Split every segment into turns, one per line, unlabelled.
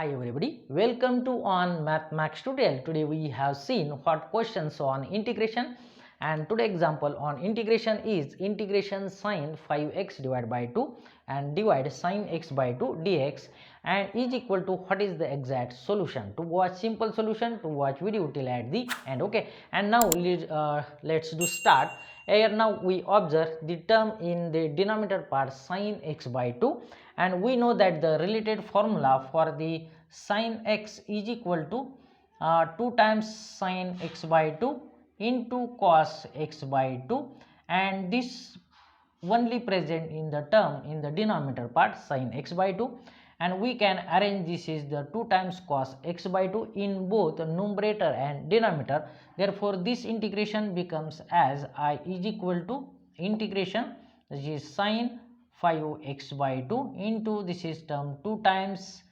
Hi everybody, welcome to on Mathmax tutorial. Today we have seen what questions on integration, and today example on integration is integration sine 5x divided by 2 and divide sine x by 2 dx and is equal to what is the exact solution. To watch simple solution, to watch video till at the end. Okay, and now let's do start. Here now we observe the term in the denominator part sine x by 2, and we know that the related formula for the sine x is equal to 2 times sine x by 2 into cos x by 2, and this only present in the term in the denominator part sine x by 2, and we can arrange this is the 2 times cos x by 2 in both numerator and denominator. Therefore this integration becomes as I is equal to integration, this is sine 5x by 2 into this is term 2 times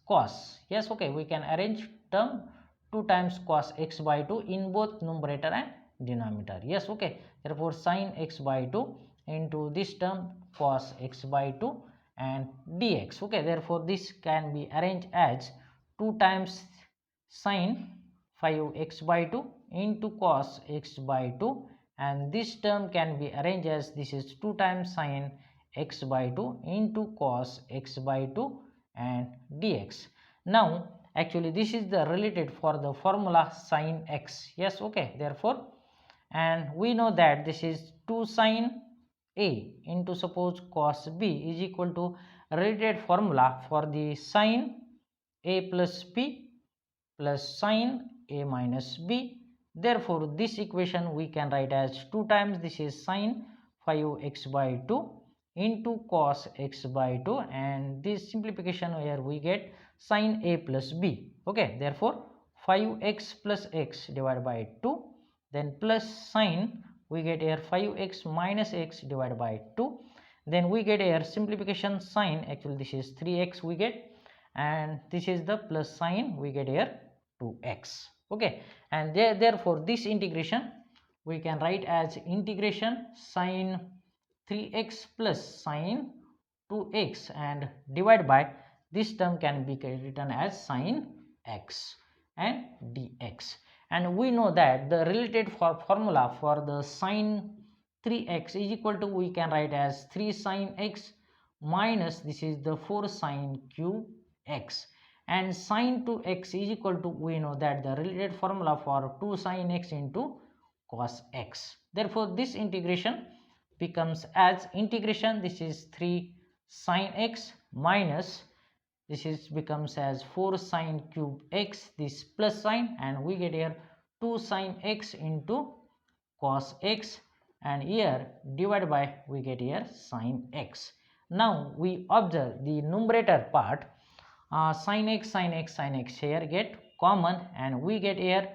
cos. Yes, okay, we can arrange term 2 times cos x by 2 in both numerator and denominator. Yes, okay, therefore sine x by 2 into this term cos x by 2 and dx. Okay, therefore this can be arranged as 2 times sine 5x by 2 into cos x by 2, and this term can be arranged as this is 2 times sine x by 2 into cos x by 2 and dx. Now actually this is the related for the formula sine x. Yes, okay, therefore, and we know that this is 2 sine a into suppose cos b is equal to related formula for the sine a plus b plus sine a minus b. Therefore this equation we can write as 2 times this is sine 5x by 2 into cos x by 2, and this simplification here we get sine a plus b. Okay, therefore 5x plus x divided by 2, then plus sine we get here 5x minus x divided by 2, then we get here simplification sine, actually this is 3x we get, and this is the plus sign we get here 2x. Okay, and therefore this integration we can write as integration sine 3x plus sine 2x and divide by this term can be written as sine x and dx. And we know that the related formula for the sine 3x is equal to we can write as 3 sine x minus this is the 4 sine cube x, and sine 2x is equal to we know that the related formula for 2 sine x into cos x. Therefore this integration becomes as integration this is 3 sine x minus this is becomes as 4 sine cube x, this plus sign, and we get here 2 sine x into cos x, and here divided by we get here sine x. Now we observe the numerator part sin x sin x sin x here get common, and we get here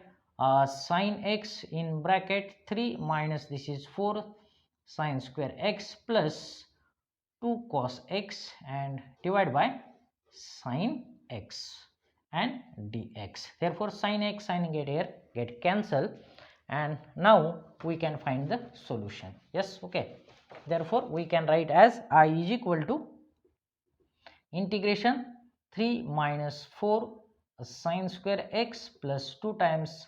sin x in bracket 3 minus this is 4 sin square x plus 2 cos x and divide by sin x and dx. Therefore sin x sin get here get cancelled, and now we can find the solution. Yes, okay, therefore we can write as I is equal to integration 3 minus 4 sin square x plus 2 times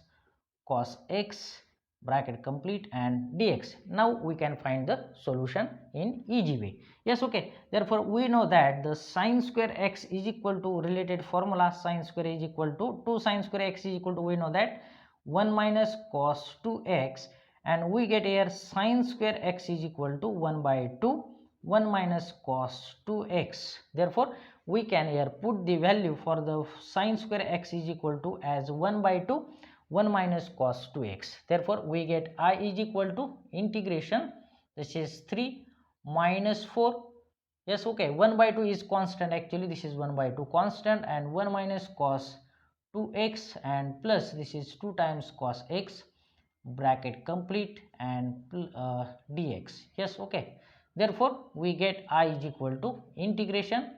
cos x bracket complete and dx. Now we can find the solution in easy way. Yes, okay, therefore we know that the sin square x is equal to related formula sin square is equal to 2 sin square x is equal to we know that 1 minus cos 2x, and we get here sin square x is equal to 1 by 2 1 minus cos 2x. Therefore we can here put the value for the sin square x is equal to as 1 by 2 1 minus cos 2x. Therefore we get I is equal to integration this is 3 minus 4. Yes, okay, 1 by 2 is constant, actually this is 1 by 2 constant, and 1 minus cos 2x and plus this is 2 times cos x bracket complete and dx. Yes, okay, therefore we get I is equal to integration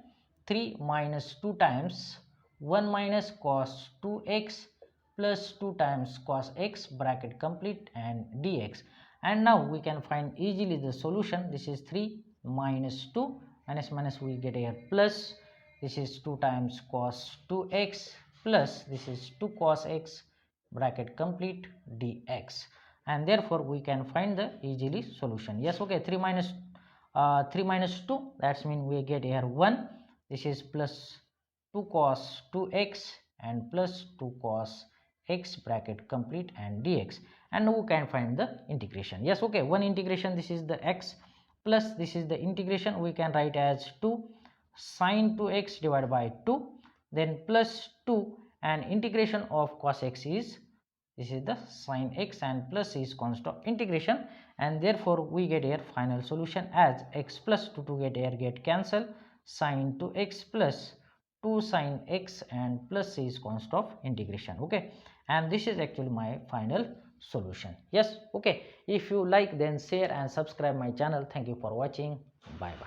3 minus 2 times 1 minus cos 2x plus 2 times cos x bracket complete and dx. And now we can find easily the solution. This is 3 minus 2 minus minus we get here plus this is 2 times cos 2x plus this is 2 cos x bracket complete dx, and therefore we can find the easily solution. Yes, okay, 3 minus 2, that's mean we get here 1. This is plus 2 cos 2x and plus 2 cos x bracket complete and dx, and now we can find the integration. Yes, okay, one integration, this is the x plus this is the integration, we can write as 2 sine 2x divided by 2, then plus 2, and integration of cos x is, this is the sine x, and plus is constant of integration, and therefore we get here final solution as x plus 2 get cancel, sine 2x plus 2 sine x and plus is constant of integration. Okay, and this is actually my final solution. Yes, okay, if you like then share and subscribe my channel. Thank you for watching. Bye bye.